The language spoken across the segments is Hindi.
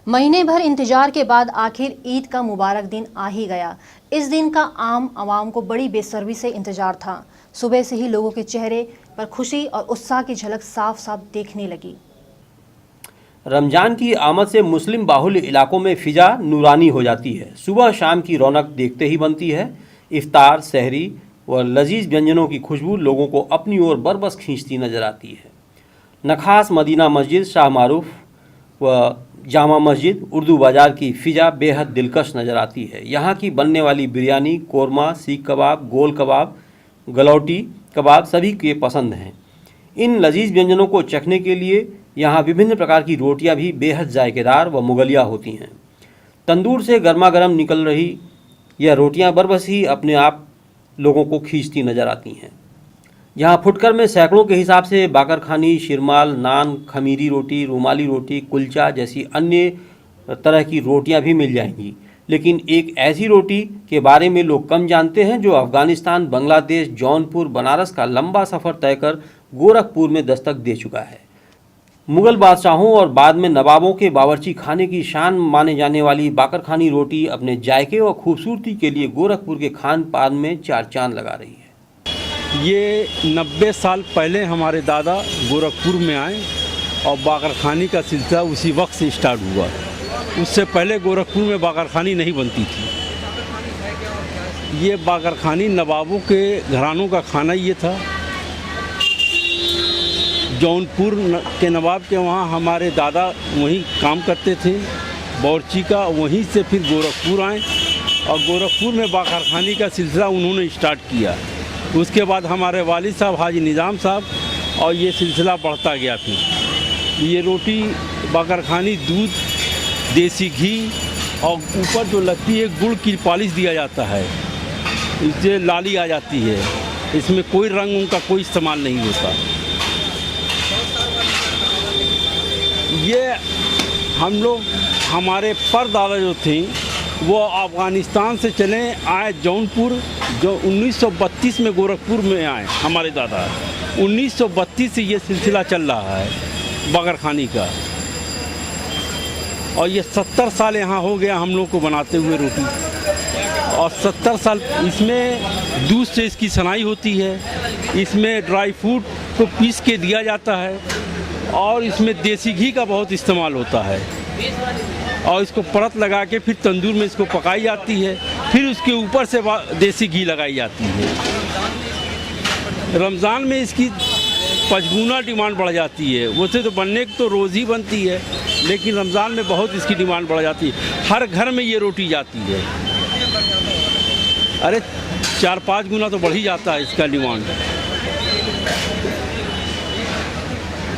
महीने भर इंतजार के बाद आखिर ईद का मुबारक दिन आ ही गया। इस दिन का आम आवाम को बड़ी बेसब्री से इंतजार था। सुबह से ही लोगों के चेहरे पर खुशी और उत्साह की झलक साफ साफ देखने लगी। रमजान की आमद से मुस्लिम बाहुल्य इलाकों में फिजा नूरानी हो जाती है। सुबह शाम की रौनक देखते ही बनती है। इफ्तार, सहरी व लजीज व्यंजनों की खुशबू लोगों को अपनी ओर बरबस खींचती नजर आती है। नखास मदीना मस्जिद, शाह मारूफ व जामा मस्जिद, उर्दू बाज़ार की फ़िज़ा बेहद दिलकश नज़र आती है। यहाँ की बनने वाली बिरयानी, कोरमा, सीख कबाब, गोल कबाब, गलौटी कबाब सभी के पसंद हैं। इन लजीज व्यंजनों को चखने के लिए यहाँ विभिन्न प्रकार की रोटियाँ भी बेहद जायकेदार व मुगलिया होती हैं। तंदूर से गर्मा गर्म निकल रही यह रोटियाँ बरबस ही अपने आप लोगों को खींचती नज़र आती हैं। यहाँ फुटकर में सैकड़ों के हिसाब से बाकरखानी, शिरमाल, नान, खमीरी रोटी, रुमाली रोटी, कुलचा जैसी अन्य तरह की रोटियां भी मिल जाएंगी। लेकिन एक ऐसी रोटी के बारे में लोग कम जानते हैं जो अफ़गानिस्तान, बांग्लादेश, जौनपुर, बनारस का लंबा सफ़र तय कर गोरखपुर में दस्तक दे चुका है। मुग़ल बादशाहों और बाद में नवाबों के बावर्ची खाने की शान माने जाने वाली बाकरखानी रोटी अपने जायके और खूबसूरती के लिए गोरखपुर के खान पान में चार चांद लगा रही है। ये 90 साल पहले हमारे दादा गोरखपुर में आए और बाकरखानी का सिलसिला उसी वक्त से स्टार्ट हुआ। उससे पहले गोरखपुर में बाकरखानी नहीं बनती थी। ये बाकरखानी नवाबों के घरानों का खाना ये था। जौनपुर के नवाब के वहाँ हमारे दादा वहीं काम करते थे बावर्ची का। वहीं से फिर गोरखपुर आए और गोरखपुर में बाकरखानी का सिलसिला उन्होंने स्टार्ट किया। उसके बाद हमारे वालिद साहब हाजी निज़ाम साहब और ये सिलसिला बढ़ता गया। फिर ये रोटी बाकरखानी दूध, देसी घी और ऊपर जो लगती है गुड़ की पॉलिश दिया जाता है, इससे लाली आ जाती है। इसमें कोई रंग उनका कोई इस्तेमाल नहीं होता। ये हम लोग हमारे परदादा जो थे वो अफ़गानिस्तान से चले आए जौनपुर, जो 1932 में गोरखपुर में आए हमारे दादा। 1932 से ये सिलसिला चल रहा है बाकरखानी का और ये 70 साल यहाँ हो गया हम लोग को बनाते हुए रोटी। और 70 साल इसमें दूध से इसकी सनाई होती है, इसमें ड्राई फ्रूट को पीस के दिया जाता है और इसमें देसी घी का बहुत इस्तेमाल होता है और इसको परत लगा के फिर तंदूर में इसको पकाई जाती है। फिर उसके ऊपर से देसी घी लगाई जाती है। रमज़ान में इसकी 5 गुना डिमांड बढ़ जाती है। वैसे तो बनने की तो रोज़ ही बनती है, लेकिन रमज़ान में बहुत इसकी डिमांड बढ़ जाती है। हर घर में ये रोटी जाती है। अरे 4-5 गुना तो बढ़ ही जाता है इसका डिमांड।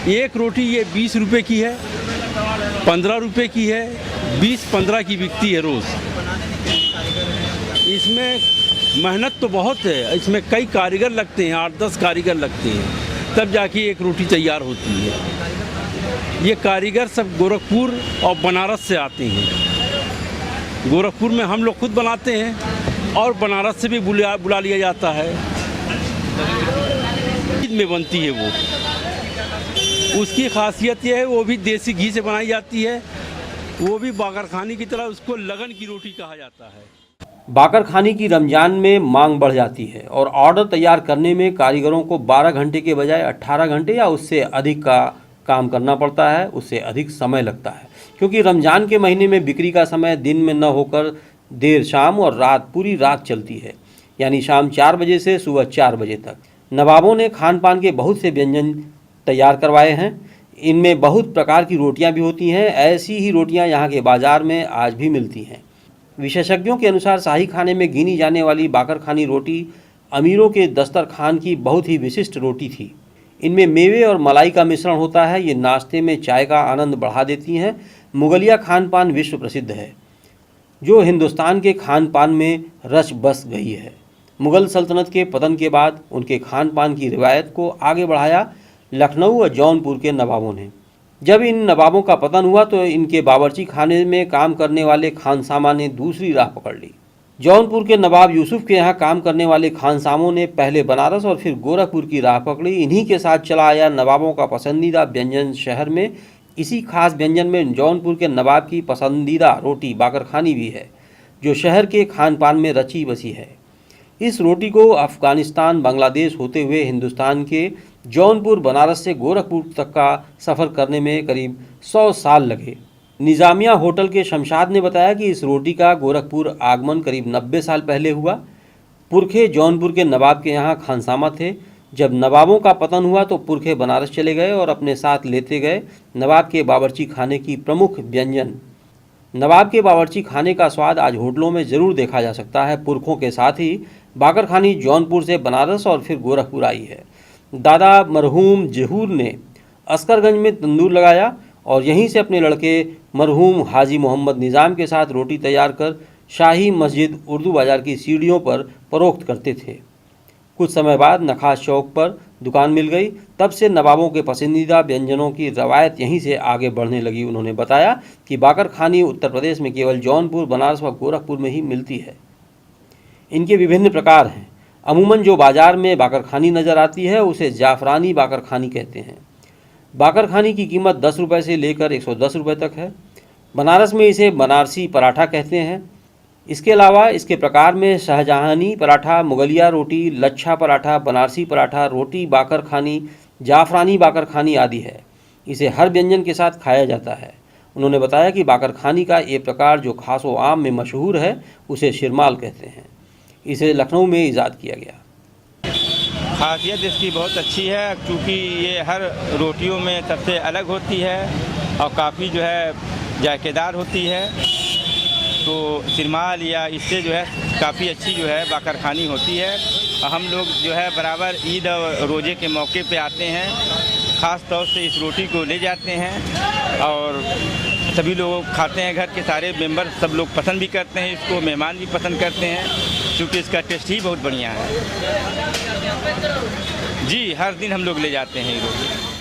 एक रोटी ये 20 रुपये की है, 15 रुपये की है, 20-15 की बिकती है रोज़। इसमें मेहनत तो बहुत है। इसमें कई कारीगर लगते हैं, 8-10 कारीगर लगते हैं, तब जाके एक रोटी तैयार होती है। ये कारीगर सब गोरखपुर और बनारस से आते हैं। गोरखपुर में हम लोग खुद बनाते हैं और बनारस से भी बुला लिया जाता है। ईद में बनती है वो। उसकी खासियत यह है वो भी देसी घी से बनाई जाती है। वो भी बाकरखानी की तरह उसको लगन की रोटी कहा जाता है। बाकरखानी की रमजान में मांग बढ़ जाती है और ऑर्डर तैयार करने में कारीगरों को 12 घंटे के बजाय 18 घंटे या उससे अधिक का काम करना पड़ता है। उससे अधिक समय लगता है क्योंकि रमजान के महीने में बिक्री का समय दिन में न होकर देर शाम और रात, पूरी रात चलती है, यानी शाम 4 बजे से सुबह 4 बजे तक। नवाबों ने खान पान के बहुत से व्यंजन तैयार करवाए हैं। इनमें बहुत प्रकार की रोटियां भी होती हैं। ऐसी ही रोटियां यहाँ के बाज़ार में आज भी मिलती हैं। विशेषज्ञों के अनुसार शाही खाने में गिनी जाने वाली बाकरखानी रोटी अमीरों के दस्तरखान की बहुत ही विशिष्ट रोटी थी। इनमें मेवे और मलाई का मिश्रण होता है। ये नाश्ते में चाय का आनंद बढ़ा देती हैं। मुगलिया खान पान विश्व प्रसिद्ध है, जो हिंदुस्तान के खान पान में रच बस गई है। मुग़ल सल्तनत के पतन के बाद उनके खान पान की रिवायत को आगे बढ़ाया लखनऊ और जौनपुर के नवाबों ने। जब इन नवाबों का पतन हुआ तो इनके बावर्ची खाने में काम करने वाले खानसामा ने दूसरी राह पकड़ ली। जौनपुर के नवाब यूसुफ के यहाँ काम करने वाले खानसामों ने पहले बनारस और फिर गोरखपुर की राह पकड़ी। इन्हीं के साथ चला आया नवाबों का पसंदीदा व्यंजन शहर में इसी खास व्यंजन में जौनपुर के नवाब की पसंदीदा रोटी बाकरखानी भी है, जो शहर के खान पान में रची बसी है। इस रोटी को अफ़गानिस्तान, बांग्लादेश होते हुए हिंदुस्तान के जौनपुर, बनारस से गोरखपुर तक का सफ़र करने में करीब 100 साल लगे। निज़ामिया होटल के शमशाद ने बताया कि इस रोटी का गोरखपुर आगमन करीब 90 साल पहले हुआ। पुरखे जौनपुर के नवाब के यहाँ खानसामा थे। जब नवाबों का पतन हुआ तो पुरखे बनारस चले गए और अपने साथ लेते गए नवाब के बावर्ची खाने की प्रमुख व्यंजन। नवाब के बावर्ची खाने का स्वाद आज होटलों में ज़रूर देखा जा सकता है। पुरखों के साथ ही बाकरखानी जौनपुर से बनारस और फिर गोरखपुर आई है। दादा मरहूम जहूर ने अस्करगंज में तंदूर लगाया और यहीं से अपने लड़के मरहूम हाजी मोहम्मद निज़ाम के साथ रोटी तैयार कर शाही मस्जिद उर्दू बाज़ार की सीढ़ियों पर फरोख्त करते थे। कुछ समय बाद नखास चौक पर दुकान मिल गई। तब से नवाबों के पसंदीदा व्यंजनों की रवायत यहीं से आगे बढ़ने लगी। उन्होंने बताया कि बाकरखानी उत्तर प्रदेश में केवल जौनपुर, बनारस व गोरखपुर में ही मिलती है। इनके विभिन्न प्रकार हैं। अमूमन जो बाज़ार में बाकरखानी नज़र आती है उसे जाफ़रानी बाकरखानी कहते हैं। बाकरखानी की कीमत 10 रुपये से लेकर 110 रुपये तक है। बनारस में इसे बनारसी पराठा कहते हैं। इसके अलावा इसके प्रकार में शाहजहानी पराठा, मुगलिया रोटी, लच्छा पराठा, बनारसी पराठा, रोटी बाकरखानी, जाफ़रानी बाकरखानी आदि है। इसे हर व्यंजन के साथ खाया जाता है। उन्होंने बताया कि बाकरखानी का ये प्रकार जो खास व आम में मशहूर है उसे शिरमाल कहते हैं। इसे लखनऊ में ईजाद किया गया। खासियत इसकी बहुत अच्छी है क्योंकि ये हर रोटियों में सबसे अलग होती है और काफ़ी जो है जायकेदार होती है। तो सिरमाल या इससे जो है काफ़ी अच्छी जो है बाकरखानी होती है। हम लोग जो है बराबर ईद और रोज़े के मौके पे आते हैं, ख़ास तौर से इस रोटी को ले जाते हैं और सभी लोग खाते हैं। घर के सारे मेंबर सब लोग पसंद भी करते हैं इसको, मेहमान भी पसंद करते हैं क्योंकि इसका टेस्ट ही बहुत बढ़िया है। जी, हर दिन हम लोग ले जाते हैं ये रोटी।